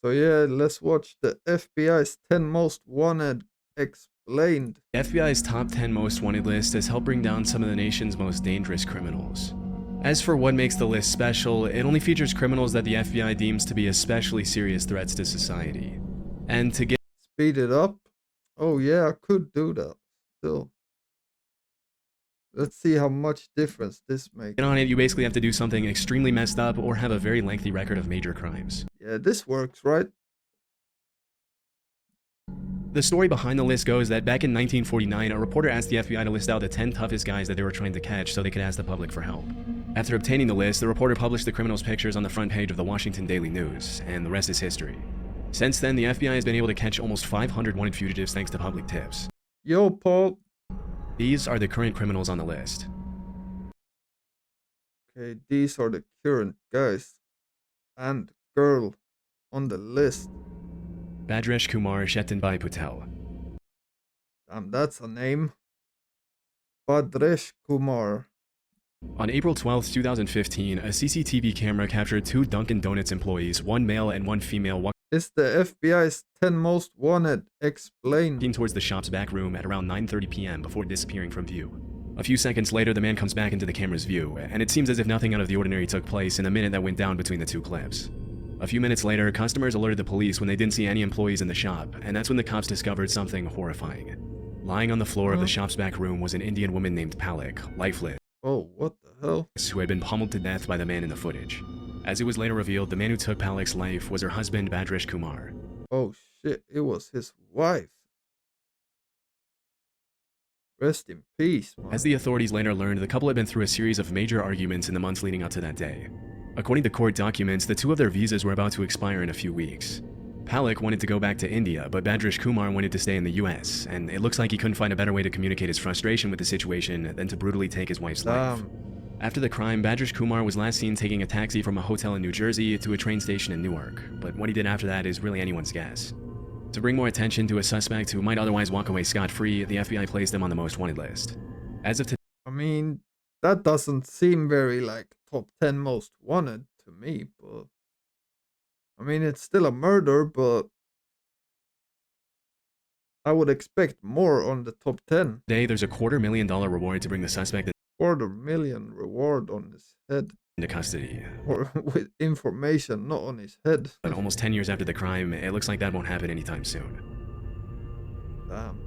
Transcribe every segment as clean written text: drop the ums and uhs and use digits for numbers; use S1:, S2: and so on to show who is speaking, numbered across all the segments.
S1: So yeah, let's watch the FBI's 10 most wanted explained.
S2: The FBI's top 10 most wanted list has helped bring down some of the nation's most dangerous criminals. As for what makes the list special, it only features criminals that the FBI deems to be especially serious threats to society. And to get
S1: Speed it up. Oh yeah, I could do that. Still. Let's see how much difference this makes.
S2: on it, you basically have to do something extremely messed up or have a very lengthy record of major crimes.
S1: Yeah, this works, right?
S2: The story behind the list goes that back in 1949, a reporter asked the FBI to list out the 10 toughest guys that they were trying to catch so they could ask the public for help. After obtaining the list, the reporter published the criminals' pictures on the front page of the Washington Daily News, and the rest is history. Since then, the FBI has been able to catch almost 500 wanted fugitives thanks to public tips.
S1: Yo, Paul.
S2: These are the current criminals on the list.
S1: Okay, these are the current guys and girl on the list.
S2: Bhadresh Kumar Chetanbhai Patel.
S1: Damn, that's a name. Bhadresh Kumar.
S2: On April 12, 2015, a CCTV camera captured two Dunkin' Donuts employees, one male and one female, walking
S1: It's the FBI's 10 most wanted explained.
S2: towards the shop's back room at around 9:30 p.m. before disappearing from view. A few seconds later, the man comes back into the camera's view, and it seems as if nothing out of the ordinary took place in the minute that went down between the two clips. A few minutes later, customers alerted the police when they didn't see any employees in the shop, and that's when the cops discovered something horrifying. Lying on the floor of the shop's back room was an Indian woman named Palak, lifeless,
S1: Oh, what the hell?
S2: who had been pummeled to death by the man in the footage. As it was later revealed, the man who took Palak's life was her husband, Bhadresh Kumar.
S1: Oh shit, it was his wife. Rest in peace, man.
S2: As the authorities later learned, the couple had been through a series of major arguments in the months leading up to that day. According to court documents, the two of their visas were about to expire in a few weeks. Palak wanted to go back to India, but Bhadresh Kumar wanted to stay in the US, and it looks like he couldn't find a better way to communicate his frustration with the situation than to brutally take his wife's life. After the crime, Bhadresh Kumar was last seen taking a taxi from a hotel in New Jersey to a train station in Newark, but what he did after that is really anyone's guess. To bring more attention to a suspect who might otherwise walk away scot-free, the FBI placed him on the most wanted list. As of today,
S1: I mean, that doesn't seem very like top 10 most wanted to me, but I mean, it's still a murder, but I would expect more on the top 10.
S2: there's a $250,000 reward to bring the suspect
S1: $250,000 reward on his head.
S2: into custody.
S1: Or with information, not on his head.
S2: But almost 10 years after the crime, it looks like that won't happen anytime soon.
S1: Damn.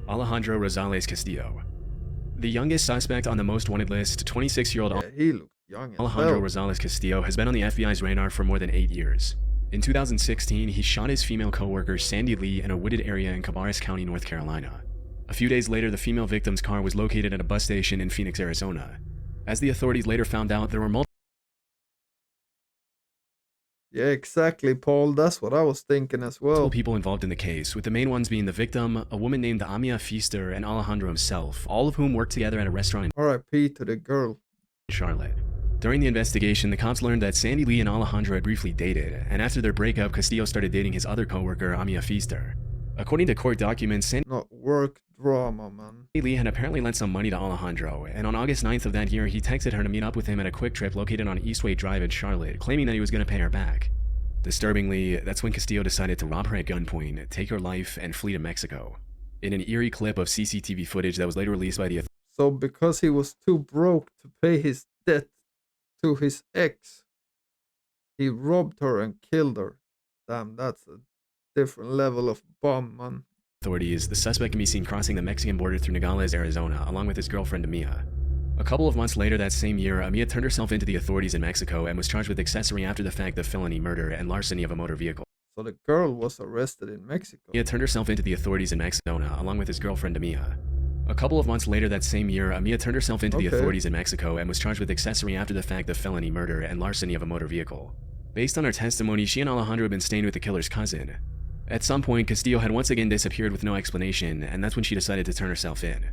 S2: Alejandro Rosales Castillo. The youngest suspect on the most wanted list, 26-year-old
S1: Yeah, he looked young as
S2: Alejandro
S1: hell.
S2: Rosales Castillo has been on the FBI's radar for more than 8 years. In 2016, he shot his female coworker Sandy Lee in a wooded area in Cabarrus County, North Carolina. A few days later, the female victim's car was located at a bus station in Phoenix, Arizona. As the authorities later found out, there were multiple
S1: Yeah, exactly, Paul. That's what I was thinking as well.
S2: people involved in the case, with the main ones being the victim, a woman named Amia Feaster, and Alejandro himself, all of whom worked together at a restaurant in
S1: R.I.P. to the girl.
S2: Charlotte. During the investigation, the cops learned that Sandy Lee and Alejandro had briefly dated, and after their breakup, Castillo started dating his other coworker, Amia Feaster. According to court documents, Sandy
S1: Not work drama, man.
S2: Lee had apparently lent some money to Alejandro, and on August 9th of that year, he texted her to meet up with him at a quick trip located on Eastway Drive in Charlotte, claiming that he was going to pay her back. Disturbingly, that's when Castillo decided to rob her at gunpoint, take her life, and flee to Mexico. In an eerie clip of CCTV footage that was later released by the
S1: So because he was too broke to pay his debt to his ex, he robbed her and killed her. Damn, that's a different level of bum, man.
S2: authorities, the suspect can be seen crossing the Mexican border through Nogales, Arizona, along with his girlfriend Amia. A couple of months later that same year, Amia turned herself into the authorities in Mexico and was charged with accessory after the fact of felony murder and larceny of a motor vehicle.
S1: So the girl was arrested in Mexico.
S2: Amia turned herself into the authorities in Mexico, along with his girlfriend Amia. A couple of months later that same year, Amia turned herself into the authorities in Mexico and was charged with accessory after the fact of felony murder and larceny of a motor vehicle. Based on her testimony, she and Alejandro had been staying with the killer's cousin. At some point, Castillo had once again disappeared with no explanation, and that's when she decided to turn herself in.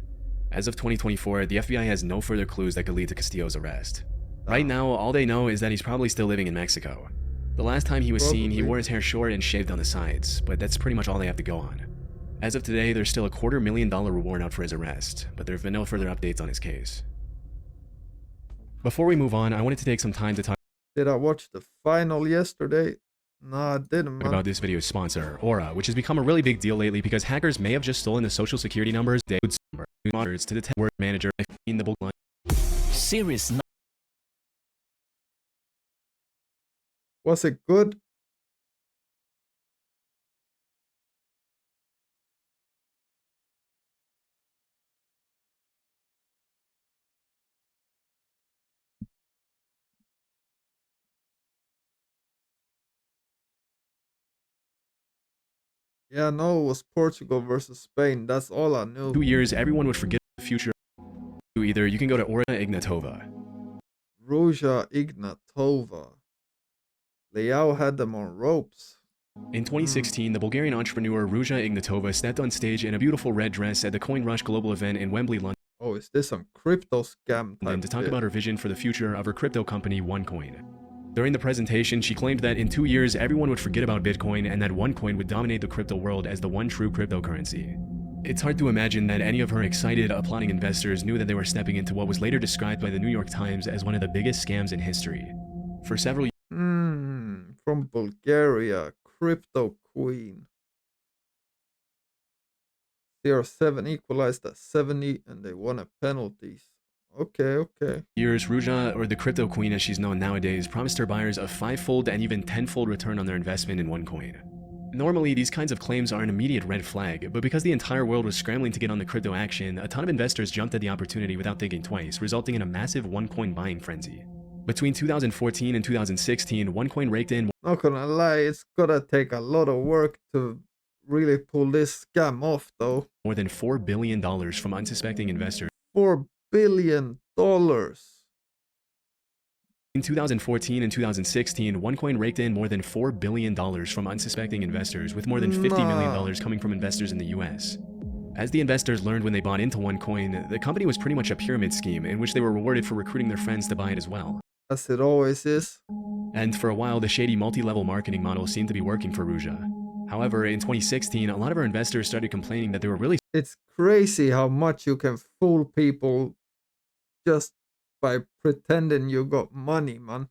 S2: As of 2024, the FBI has no further clues that could lead to Castillo's arrest. Right now, all they know is that he's probably still living in Mexico. The last time he was seen, he wore his hair short and shaved on the sides, but that's pretty much all they have to go on. As of today, there's still a $250,000 reward out for his arrest, but there have been no further updates on his case. Before we move on, I wanted to take some time to talk.
S1: Did I watch the final yesterday? No, I didn't, man.
S2: About this video's sponsor, Aura, which has become a really big deal lately because hackers may have just stolen the social security numbers, monitors to the network manager in the book line.
S3: Serious.
S1: Was it good? Yeah, no, it was Portugal versus Spain. That's all I knew.
S2: 2 years, everyone would forget the future. Either you can go to Aura Ignatova.
S1: Ruja Ignatova. Leao had them on ropes.
S2: In 2016, the Bulgarian entrepreneur Ruja Ignatova stepped on stage in a beautiful red dress at the Coin Rush global event in Wembley, London.
S1: Oh, is this some crypto scam type
S2: To talk
S1: shit?
S2: about her vision for the future of her crypto company OneCoin. During the presentation, she claimed that in 2 years, everyone would forget about Bitcoin and that OneCoin would dominate the crypto world as the one true cryptocurrency. It's hard to imagine that any of her excited, applauding investors knew that they were stepping into what was later described by the New York Times as one of the biggest scams in history. For several
S1: From Bulgaria, crypto queen. CR7 equalized at 70 and they won at penalties. Okay.
S2: years, Ruja, or the crypto queen as she's known nowadays, promised her buyers a 5-fold and even 10-fold return on their investment in OneCoin. Normally, these kinds of claims are an immediate red flag, but because the entire world was scrambling to get on the crypto action, a ton of investors jumped at the opportunity without thinking twice, resulting in a massive OneCoin buying frenzy. Between 2014 and 2016, OneCoin raked in
S1: Not gonna lie, it's gonna take a lot of work to really pull this scam off, though.
S2: more than $4 billion from unsuspecting investors.
S1: $4 billion.
S2: In 2014 and 2016, OneCoin raked in more than $4 billion from unsuspecting investors, with more than $50 million coming from investors in the US. As the investors learned when they bought into OneCoin, the company was pretty much a pyramid scheme in which they were rewarded for recruiting their friends to buy it as well.
S1: As it always is.
S2: And for a while, the shady multi-level marketing model seemed to be working for Ruja. However, in 2016, a lot of our investors started complaining that they were really
S1: It's crazy how much you can fool people just by pretending you got money, man.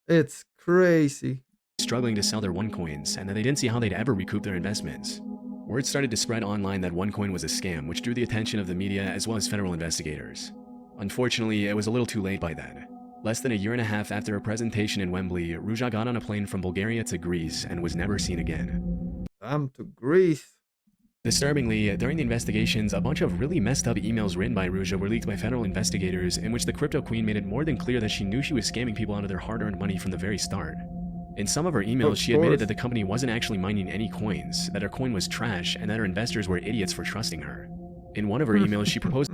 S1: It's crazy.
S2: struggling to sell their OneCoins and that they didn't see how they'd ever recoup their investments. Word started to spread online that OneCoin was a scam, which drew the attention of the media as well as federal investigators. Unfortunately, it was a little too late by then. Less than a year and a half after a presentation in Wembley, Ruja got on a plane from Bulgaria to Greece and was never seen again.
S1: Damn, to Greece.
S2: Disturbingly, during the investigations, a bunch of really messed up emails written by Ruja were leaked by federal investigators in which the crypto queen made it more than clear that she knew she was scamming people out of their hard-earned money from the very start. In some of her emails, she admitted that the company wasn't actually mining any coins, that her coin was trash, and that her investors were idiots for trusting her. In one of her emails, she proposed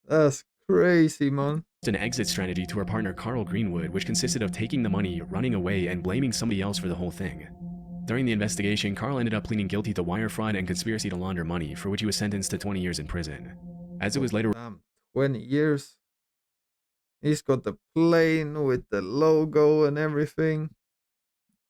S1: That's crazy, man.
S2: an exit strategy to her partner Carl Greenwood, which consisted of taking the money, running away, and blaming somebody else for the whole thing. During the investigation, Carl ended up pleading guilty to wire fraud and conspiracy to launder money, for which he was sentenced to 20 years in prison. As it was later
S1: Damn, 20 years. He's got the plane with the logo and everything.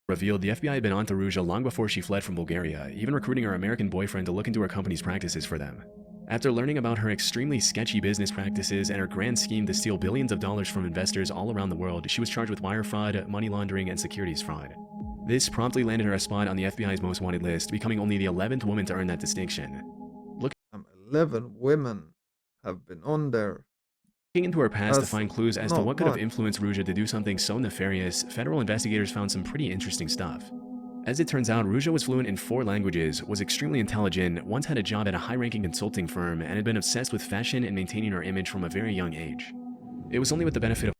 S2: revealed, the FBI had been on to Ruja long before she fled from Bulgaria, even recruiting her American boyfriend to look into her company's practices for them. After learning about her extremely sketchy business practices and her grand scheme to steal billions of dollars from investors all around the world, she was charged with wire fraud, money laundering, and securities fraud. This promptly landed her a spot on the FBI's most wanted list, becoming only the 11th woman to earn that distinction.
S1: 11 women have been on there.
S2: Looking into her past to
S1: That's
S2: find clues as to
S1: not
S2: what could have
S1: much.
S2: influenced Ruja to do something so nefarious, federal investigators found some pretty interesting stuff. As it turns out, Ruja was fluent in 4 languages, was extremely intelligent, once had a job at a high-ranking consulting firm, and had been obsessed with fashion and maintaining her image from a very young age. It was only with the benefit of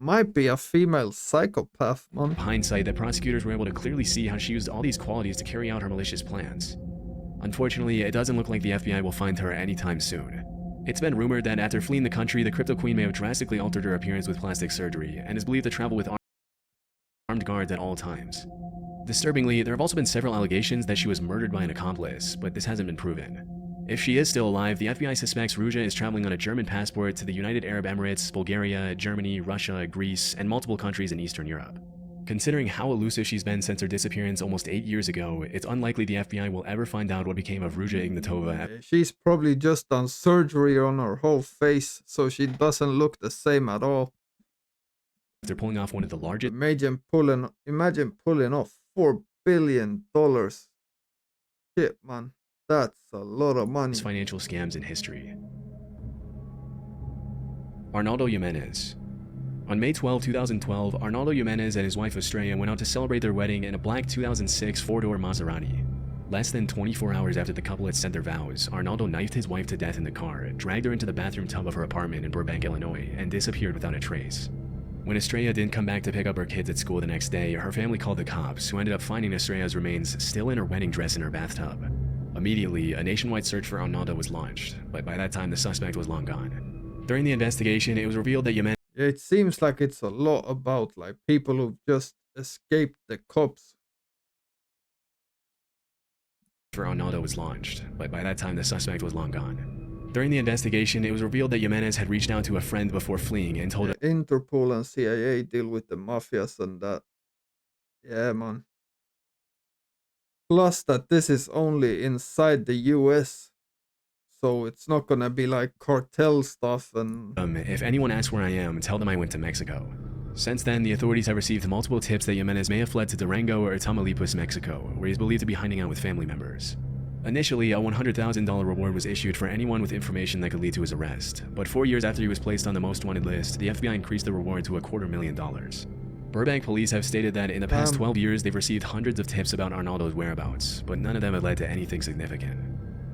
S1: Might be a female psychopath, man.
S2: hindsight that prosecutors were able to clearly see how she used all these qualities to carry out her malicious plans. Unfortunately, it doesn't look like the FBI will find her anytime soon. It's been rumored that after fleeing the country, the crypto queen may have drastically altered her appearance with plastic surgery, and is believed to travel with armed guards at all times. Disturbingly, there have also been several allegations that she was murdered by an accomplice, but this hasn't been proven. If she is still alive, the FBI suspects Ruja is traveling on a German passport to the United Arab Emirates, Bulgaria, Germany, Russia, Greece, and multiple countries in Eastern Europe. Considering how elusive she's been since her disappearance almost 8 years ago, it's unlikely the FBI will ever find out what became of Ruja Ignatova.
S1: She's probably just done surgery on her whole face, so she doesn't look the same at all.
S2: after pulling off one of the largest
S1: Imagine pulling off $4 billion. Shit, man. That's a lot of money.
S2: financial scams in history. Arnaldo Jimenez. On May 12, 2012, Arnaldo Jimenez and his wife Estrella went out to celebrate their wedding in a black 2006 four-door Maserati. Less than 24 hours after the couple had said their vows, Arnaldo knifed his wife to death in the car, dragged her into the bathroom tub of her apartment in Burbank, Illinois, and disappeared without a trace. When Estrella didn't come back to pick up her kids at school the next day, her family called the cops, who ended up finding Estrella's remains still in her wedding dress in her bathtub. Immediately, a nationwide search for Arnaldo was launched, but by that time the suspect was long gone. During the investigation, it was revealed that Jimenez
S1: It seems like it's a lot about like people who've just escaped the cops.
S2: for Arnaldo was launched, but by that time the suspect was long gone. During the investigation, it was revealed that Jimenez had reached out to a friend before fleeing and told
S1: Interpol and CIA deal with the mafias and that. Yeah, man. Plus that this is only inside the US. So it's not gonna be like cartel stuff and...
S2: if anyone asks where I am, tell them I went to Mexico. Since then, the authorities have received multiple tips that Jimenez may have fled to Durango or Tamaulipas, Mexico, where he's believed to be hiding out with family members. Initially, a $100,000 reward was issued for anyone with information that could lead to his arrest, but 4 years after he was placed on the most wanted list, the FBI increased the reward to $250,000. Burbank police have stated that in the past 12 years, they've received hundreds of tips about Arnaldo's whereabouts, but none of them have led to anything significant.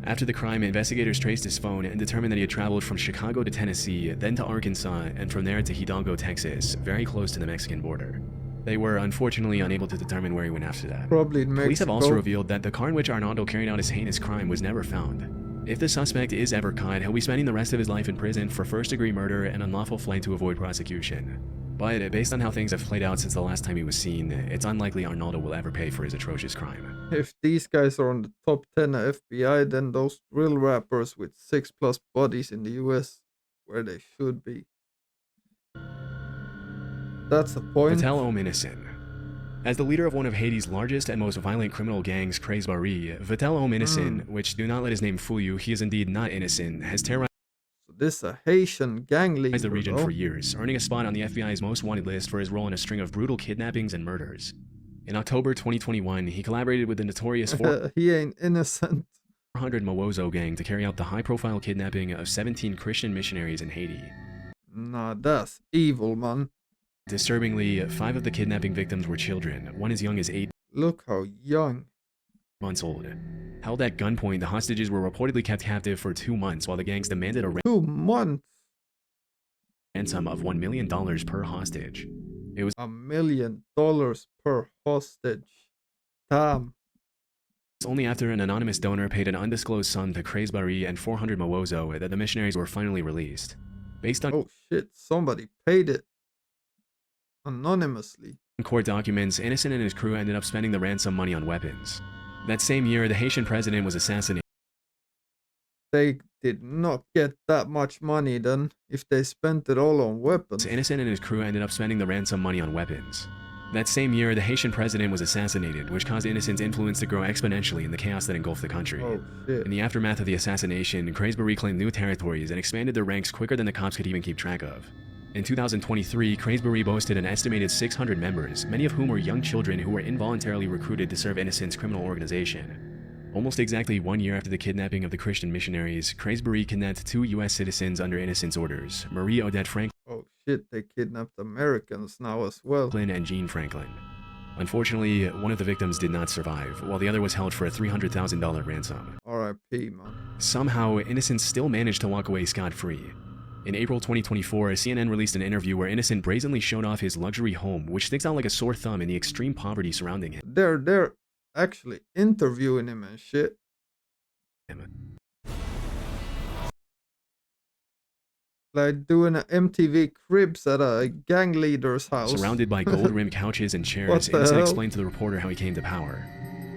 S2: After the crime, investigators traced his phone and determined that he had traveled from Chicago to Tennessee, then to Arkansas, and from there to Hidalgo, Texas, very close to the Mexican border. They were unfortunately unable to determine where he went after that.
S1: Probably in Mexico.
S2: Police have also revealed that the car in which Arnaldo carried out his heinous crime was never found. If the suspect is ever caught, he'll be spending the rest of his life in prison for first-degree murder and unlawful flight to avoid prosecution. But based on how things have played out since the last time he was seen, it's unlikely Arnaldo will ever pay for his atrocious crime.
S1: If these guys are on the top 10 of FBI, then those drill rappers with 6+ bodies in the US, where they should be. That's the point.
S2: Vital Ominison. As the leader of one of Haiti's largest and most violent criminal gangs, Craze Barry, Vital Ominison, which do not let his name fool you, he is indeed not innocent, has terrorized
S1: This is a Haitian gang leader,
S2: the region for years, earning a spot on the FBI's most wanted list for his role in a string of brutal kidnappings and murders. In October 2021, he collaborated with the notorious
S1: he ain't innocent.
S2: 400 Mawozo gang to carry out the high-profile kidnapping of 17 Christian missionaries in Haiti.
S1: Nah, that's evil, man.
S2: Disturbingly, 5 of the kidnapping victims were children, one as young as 8
S1: Look how young.
S2: months old. Held at gunpoint, the hostages were reportedly kept captive for 2 months while the gangs demanded a
S1: 2 months.
S2: ransom of $1 million per hostage. It was
S1: $1 million per hostage. Damn.
S2: only after an anonymous donor paid an undisclosed sum to Craze Barry and 400 Mawozo that the missionaries were finally released. Based on
S1: Oh shit, somebody paid it. Anonymously.
S2: court documents, Innocent and his crew ended up spending the ransom money on weapons. That same year, the Haitian president was assassinated.
S1: They did not get that much money then, if they spent it all on weapons.
S2: Innocent and his crew ended up spending the ransom money on weapons. That same year, the Haitian president was assassinated, which caused Innocent's influence to grow exponentially in the chaos that engulfed the country.
S1: Oh shit.
S2: In the aftermath of the assassination, Craze Barry reclaimed new territories and expanded their ranks quicker than the cops could even keep track of. In 2023, Craze Barry boasted an estimated 600 members, many of whom were young children who were involuntarily recruited to serve Innocent's criminal organization. Almost exactly 1 year after the kidnapping of the Christian missionaries, Craze Barry kidnapped 2 U.S. citizens under Innocent's orders, Marie Odette Franklin
S1: Oh shit, they kidnapped Americans now as well.
S2: and Jean Franklin. Unfortunately, one of the victims did not survive, while the other was held for a $300,000 ransom.
S1: R.I.P. man.
S2: Somehow, Innocent still managed to walk away scot-free. In April 2024, CNN released an interview where Innocent brazenly showed off his luxury home, which sticks out like a sore thumb in the extreme poverty surrounding him.
S1: They're actually interviewing him and shit. Like doing an MTV Cribs at a gang leader's house.
S2: Surrounded by gold-rimmed couches and chairs,
S1: What the
S2: Innocent
S1: hell?
S2: explained to the reporter how he came to power.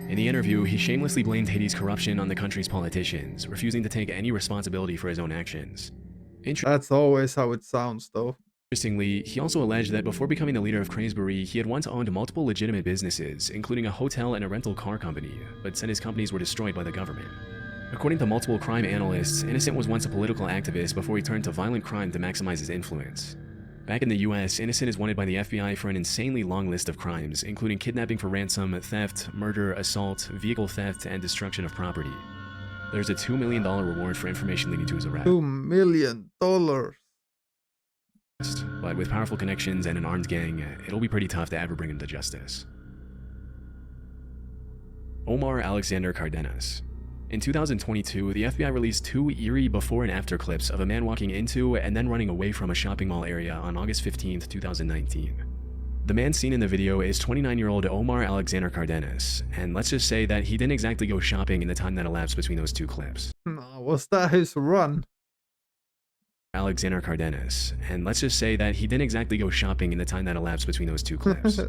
S2: In the interview, he shamelessly blamed Haiti's corruption on the country's politicians, refusing to take any responsibility for his own actions.
S1: That's always how it sounds though.
S2: Interestingly, he also alleged that before becoming the leader of Craze Barry, he had once owned multiple legitimate businesses, including a hotel and a rental car company, but said his companies were destroyed by the government. According to multiple crime analysts, Innocent was once a political activist before he turned to violent crime to maximize his influence. Back in the US, Innocent is wanted by the FBI for an insanely long list of crimes, including kidnapping for ransom, theft, murder, assault, vehicle theft, and destruction of property. There's a $2 million reward for information leading to his arrest.
S1: $2 million.
S2: But with powerful connections and an armed gang, it'll be pretty tough to ever bring him to justice. Omar Alexander Cardenas. In 2022, the FBI released 2 eerie before and after clips of a man walking into and then running away from a shopping mall area on August 15, 2019. The man seen in the video is 29-year-old Omar Alexander Cardenas, and let's just say that he didn't exactly go shopping in the time that elapsed between those 2 clips.
S1: Was that his run?
S2: Alexander Cardenas, and let's just say that he didn't exactly go shopping in the time that elapsed between those 2 clips.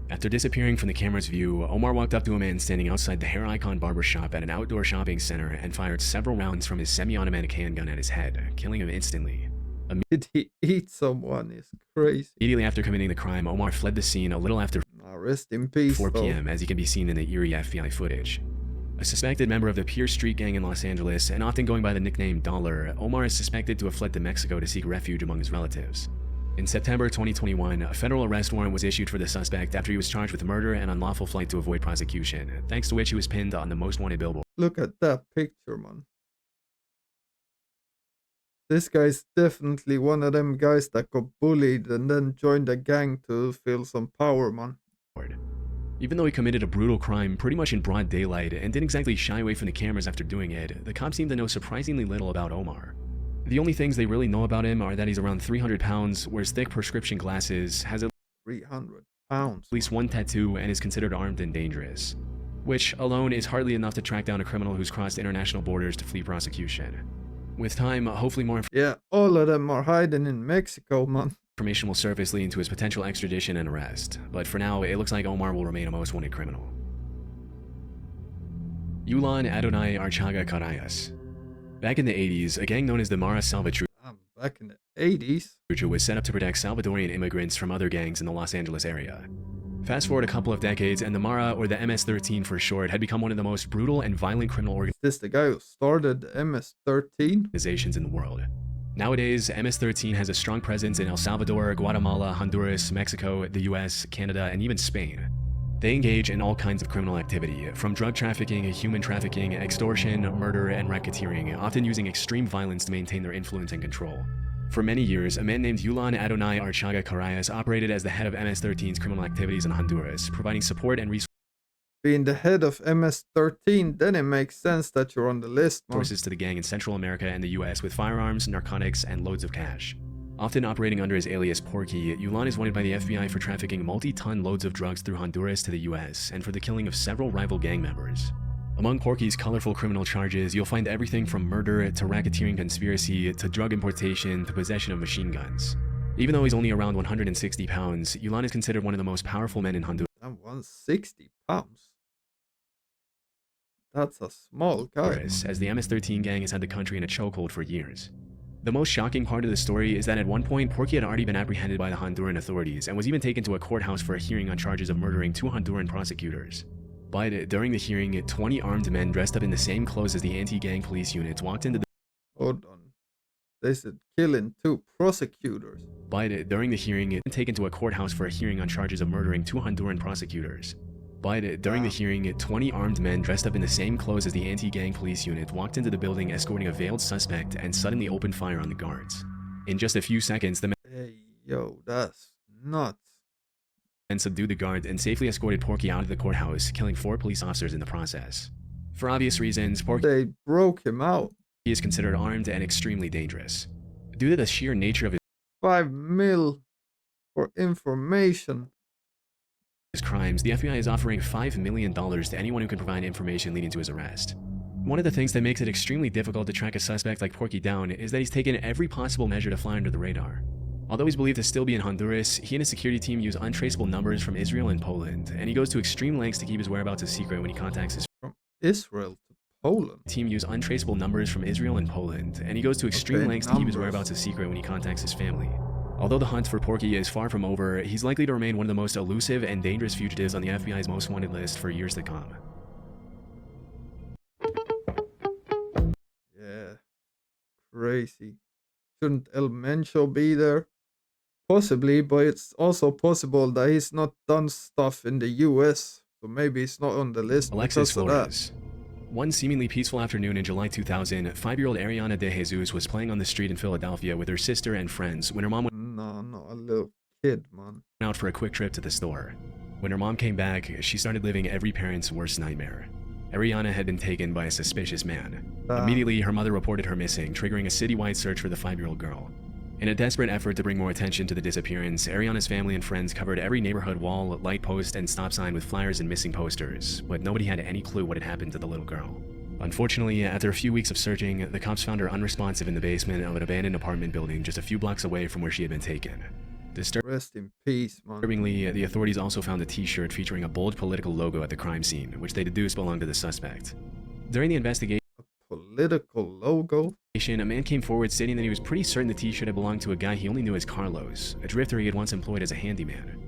S2: After disappearing from the camera's view, Omar walked up to a man standing outside the Hair Icon barbershop at an outdoor shopping center and fired several rounds from his semi-automatic handgun at his head, killing him instantly.
S1: Did he eat someone? It's crazy.
S2: Immediately after committing the crime, Omar fled the scene a little after
S1: Rest in peace,
S2: 4 p.m., as he can be seen in the eerie FBI footage. A suspected member of the Pierce Street gang in Los Angeles, and often going by the nickname Dollar, Omar is suspected to have fled to Mexico to seek refuge among his relatives. In September 2021, a federal arrest warrant was issued for the suspect after he was charged with murder and unlawful flight to avoid prosecution, thanks to which he was pinned on the most wanted billboard.
S1: Look at that picture, man. This guy's definitely one of them guys that got bullied and then joined a gang to feel some power, man.
S2: Even though he committed a brutal crime pretty much in broad daylight and didn't exactly shy away from the cameras after doing it, the cops seem to know surprisingly little about Omar. The only things they really know about him are that he's around 300 pounds, wears thick prescription glasses, has at
S1: 300 pounds.
S2: least 1 tattoo, and is considered armed and dangerous. Which alone is hardly enough to track down a criminal who's crossed international borders to flee prosecution. With time, hopefully more
S1: Yeah, all of them are hiding in Mexico, man.
S2: information will surface leading to his potential extradition and arrest, but for now, it looks like Omar will remain a most wanted criminal. Yulan Adonai Archaga Carayas. Back in the 80s, a gang known as the Mara Salvatrucha
S1: Back in the 80s.
S2: was set up to protect Salvadorian immigrants from other gangs in the Los Angeles area. Fast forward a couple of decades, and the Mara, or the MS-13 for short, had become one of the most brutal and violent criminal
S1: Is this the guy who started MS-13?
S2: organizations in the world. Nowadays, MS-13 has a strong presence in El Salvador, Guatemala, Honduras, Mexico, the US, Canada, and even Spain. They engage in all kinds of criminal activity, from drug trafficking, human trafficking, extortion, murder, and racketeering, often using extreme violence to maintain their influence and control. For many years, a man named Yulan Adonai Archaga Carayas operated as the head of MS-13's criminal activities in Honduras, providing support and
S1: Being the head of MS-13, then it makes sense that you're on the list, man.
S2: resources to the gang in Central America and the US with firearms, narcotics, and loads of cash. Often operating under his alias Porky, Yulan is wanted by the FBI for trafficking multi-ton loads of drugs through Honduras to the US and for the killing of several rival gang members. Among Porky's colorful criminal charges, you'll find everything from murder to racketeering conspiracy to drug importation to possession of machine guns. Even though he's only around 160 pounds, Yulan is considered one of the most powerful men in Honduras.
S1: I'm 160 pounds. That's a small guy, man.
S2: As the MS-13 gang has had the country in a chokehold for years. The most shocking part of the story is that at one point, Porky had already been apprehended by the Honduran authorities and was even taken to a courthouse for a hearing on charges of murdering 2 Honduran prosecutors. But during the hearing, 20 armed men dressed up in the same clothes as the anti-gang police units walked into the
S1: Hold on. They said killing 2 prosecutors.
S2: But during the hearing, taken to a courthouse for a hearing on charges of murdering 2 Honduran prosecutors. But during the hearing, 20 armed men dressed up in the same clothes as the anti-gang police unit walked into the building escorting a veiled suspect and suddenly opened fire on the guards. In just a few seconds, the men
S1: Hey, yo, that's nuts.
S2: subdued the guard and safely escorted Porky out of the courthouse, killing 4 police officers in the process. For obvious reasons, Porky
S1: They broke him out.
S2: is considered armed and extremely dangerous. Due to the sheer nature of
S1: 5 mil for information.
S2: his crimes, the FBI is offering $5 million to anyone who can provide information leading to his arrest. One of the things that makes it extremely difficult to track a suspect like Porky down is that he's taken every possible measure to fly under the radar. Although he's believed to still be in Honduras, he and his security team use untraceable numbers from Israel and Poland, and he goes to extreme lengths to keep his whereabouts a secret when he contacts his
S1: From Israel to Poland.
S2: team. Use untraceable numbers from Israel and Poland, and he goes to extreme
S1: Okay,
S2: lengths to keep his
S1: numbers.
S2: whereabouts a secret when he contacts his family. Although the hunt for Porky is far from over, he's likely to remain one of the most elusive and dangerous fugitives on the FBI's most wanted list for years to come.
S1: Yeah. Crazy. Shouldn't El Mencho be there? Possibly, but it's also possible that he's not done stuff in the US. So maybe he's not on the list
S2: Alexis
S1: because of that.
S2: Flores. One seemingly peaceful afternoon in July 2000, 5-year-old Ariana De Jesus was playing on the street in Philadelphia with her sister and friends when her mom went
S1: No, not a little kid, man.
S2: out for a quick trip to the store. When her mom came back, she started living every parent's worst nightmare. Ariana had been taken by a suspicious man. Immediately, her mother reported her missing, triggering a citywide search for the 5-year-old girl. In a desperate effort to bring more attention to the disappearance, Ariana's family and friends covered every neighborhood wall, light post, and stop sign with flyers and missing posters, but nobody had any clue what had happened to the little girl. Unfortunately, after a few weeks of searching, the cops found her unresponsive in the basement of an abandoned apartment building just a few blocks away from where she had been taken.
S1: Rest in peace, man.
S2: Disturbingly, the authorities also found a t-shirt featuring a bold political logo at the crime scene, which they deduced belonged to the suspect. During the investigation,
S1: Political logo?
S2: a man came forward stating that he was pretty certain the t-shirt had belonged to a guy he only knew as Carlos, a drifter he had once employed as a handyman.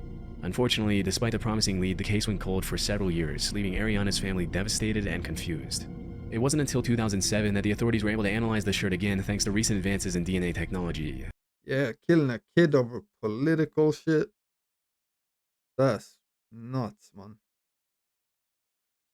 S2: Unfortunately, despite the promising lead, the case went cold for several years, leaving Ariana's family devastated and confused. It wasn't until 2007 that the authorities were able to analyze the shirt again thanks to recent advances in DNA technology.
S1: Yeah, killing a kid over political shit. That's nuts, man.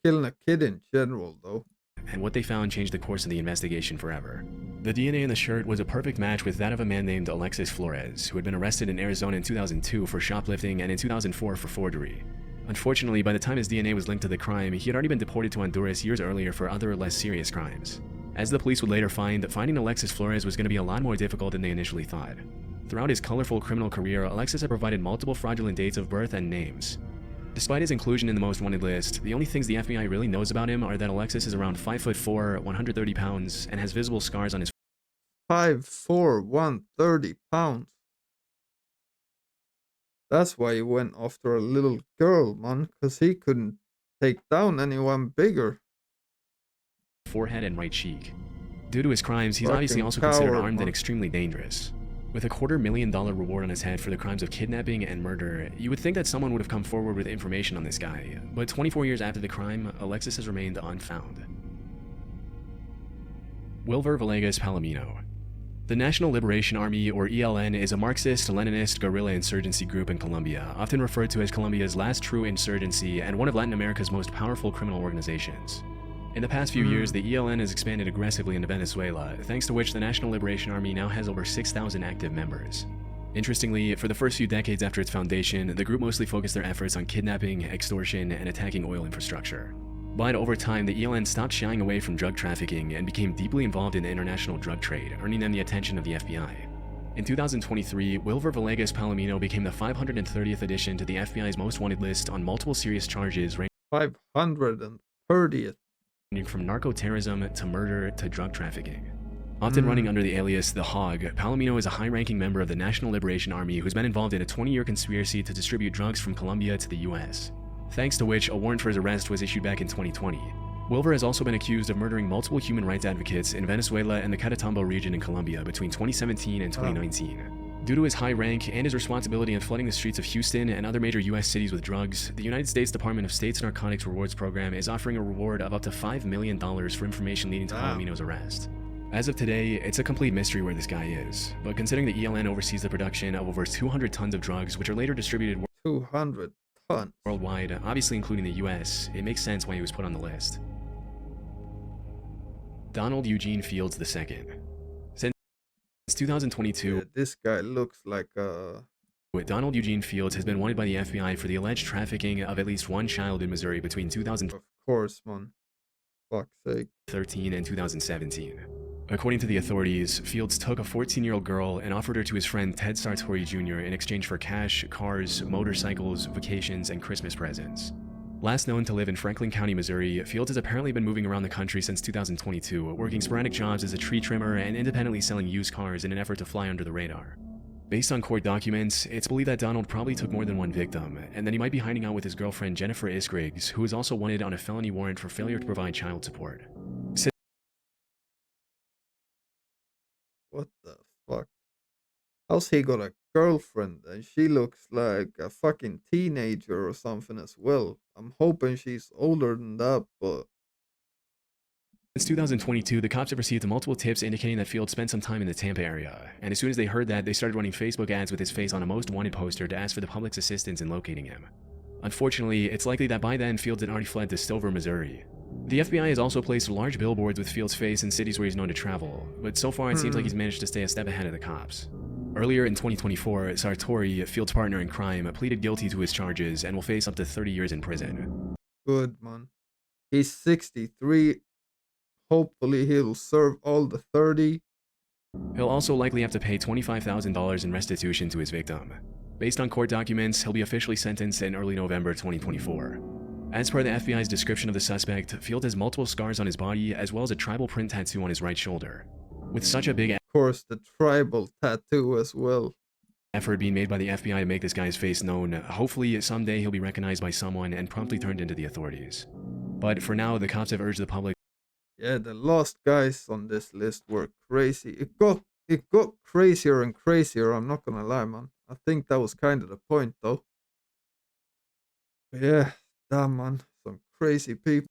S1: Killing a kid in general, though.
S2: And what they found changed the course of the investigation forever. The DNA in the shirt was a perfect match with that of a man named Alexis Flores, who had been arrested in Arizona in 2002 for shoplifting and in 2004 for forgery. Unfortunately, by the time his DNA was linked to the crime, he had already been deported to Honduras years earlier for other, less serious crimes. As the police would later find, finding Alexis Flores was going to be a lot more difficult than they initially thought. Throughout his colorful criminal career, Alexis had provided multiple fraudulent dates of birth and names. Despite his inclusion in the most wanted list, the only things the FBI really knows about him are that Alexis is around 5'4", 130 pounds, and has visible scars on his
S1: 5'4", 130 pounds. That's why he went after a little girl, man, because he couldn't take down anyone bigger.
S2: forehead and right cheek. Due to his crimes, he's
S1: Fucking
S2: obviously also considered
S1: coward,
S2: armed
S1: man.
S2: and extremely dangerous. With a $250,000 reward on his head for the crimes of kidnapping and murder, you would think that someone would have come forward with information on this guy, but 24 years after the crime, Alexis has remained unfound. Wilver Villegas Palomino. The National Liberation Army, or ELN, is a Marxist-Leninist guerrilla insurgency group in Colombia, often referred to as Colombia's last true insurgency and one of Latin America's most powerful criminal organizations. In the past few years, the ELN has expanded aggressively into Venezuela, thanks to which the National Liberation Army now has over 6,000 active members. Interestingly, for the first few decades after its foundation, the group mostly focused their efforts on kidnapping, extortion, and attacking oil infrastructure. But over time, the ELN stopped shying away from drug trafficking and became deeply involved in the international drug trade, earning them the attention of the FBI. In 2023, Wilver Villegas Palomino became the 530th addition to the FBI's most wanted list on multiple serious charges
S1: 530th.
S2: ranging from narco-terrorism to murder to drug trafficking. Often running under the alias The Hog, Palomino is a high-ranking member of the National Liberation Army who's been involved in a 20-year conspiracy to distribute drugs from Colombia to the US. Thanks to which, a warrant for his arrest was issued back in 2020. Wilver has also been accused of murdering multiple human rights advocates in Venezuela and the Catatumbo region in Colombia between 2017 and 2019. Due to his high rank and his responsibility in flooding the streets of Houston and other major US cities with drugs, the United States Department of State's Narcotics Rewards Program is offering a reward of up to $5 million for information leading to Palomino's arrest. As of today, it's a complete mystery where this guy is, but considering the ELN oversees the production of over 200 tons of drugs which are later distributed
S1: 200 tons.
S2: worldwide, obviously including the US, it makes sense why he was put on the list. Donald Eugene Fields II. Since 2022,
S1: Yeah, this guy looks like
S2: Donald Eugene Fields has been wanted by the FBI for the alleged trafficking of at least one child in Missouri between
S1: of
S2: 2013
S1: course, man. Fuck's sake.
S2: and 2017. According to the authorities, Fields took a 14-year-old girl and offered her to his friend Ted Sartori Jr. in exchange for cash, cars, motorcycles, vacations, and Christmas presents. Last known to live in Franklin County, Missouri, Fields has apparently been moving around the country since 2022, working sporadic jobs as a tree trimmer and independently selling used cars in an effort to fly under the radar. Based on court documents, it's believed that Donald probably took more than one victim, and that he might be hiding out with his girlfriend Jennifer Isgriggs, who is also wanted on a felony warrant for failure to provide child support.
S1: What the fuck? How's he got a girlfriend and she looks like a fucking teenager or something as well? I'm hoping she's older than that, but
S2: Since 2022, the cops have received multiple tips indicating that Field spent some time in the Tampa area, and as soon as they heard that, they started running Facebook ads with his face on a most wanted poster to ask for the public's assistance in locating him. Unfortunately, it's likely that by then Fields had already fled to Silver, Missouri. The FBI has also placed large billboards with Fields' face in cities where he's known to travel, but so far it seems like he's managed to stay a step ahead of the cops. Earlier in 2024, Sartori, Fields' partner in crime, pleaded guilty to his charges and will face up to 30 years in prison.
S1: Good, man. He's 63. Hopefully he'll serve all the 30.
S2: He'll also likely have to pay $25,000 in restitution to his victim. Based on court documents, he'll be officially sentenced in early November 2024. As per the FBI's description of the suspect, Field has multiple scars on his body as well as a tribal print tattoo on his right shoulder. With such a big
S1: Of course, the tribal tattoo as well.
S2: Effort being made by the FBI to make this guy's face known, hopefully someday he'll be recognized by someone and promptly turned into the authorities. But for now, the cops have urged the public.
S1: Yeah, the last guys on this list were crazy. It got crazier and crazier, I'm not gonna lie, man. I think that was kind of the point, though. But yeah, damn, man. Some crazy people.